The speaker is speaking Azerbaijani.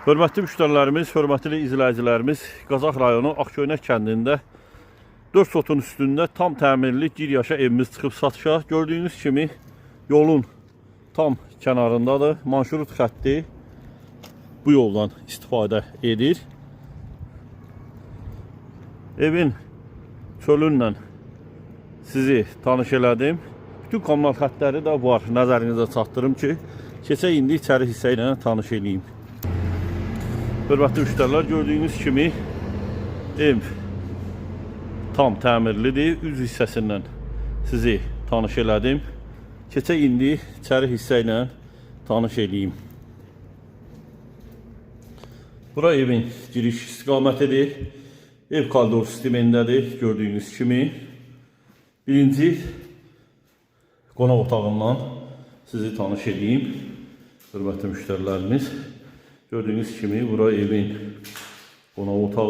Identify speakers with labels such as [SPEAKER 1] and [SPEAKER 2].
[SPEAKER 1] Hörmətli müştərilərimiz, hörmətli izləyicilərimiz, Qazax rayonu Ağköynək kəndində 4 sotun üstündə tam təmirli giryaşa evimiz çıxıb satışa. Gördüyünüz kimi yolun tam kənarındadır. Marşrut xətti bu yoldan istifadə edir. Evin çölünlə sizi tanış elədim. Bütün kommunal xəttləri də var. Nəzərinizə çatdırım ki, keçək indi içəri hissə ilə tanış eləyim. Hörmətli müştərilər, gördüyünüz kimi ev tam təmirlidir. Üz hissəsindən sizi tanış elədim. Keçək indi içəri hissə ilə tanış eləyim. Bura evin giriş istiqamətidir. Ev koridor sistemindədir. Gördüyünüz kimi birinci qonaq otağından sizi tanış edeyim. Hörmətli müştərilərimiz, gördüyünüz kimi bura evin qonaq otağı.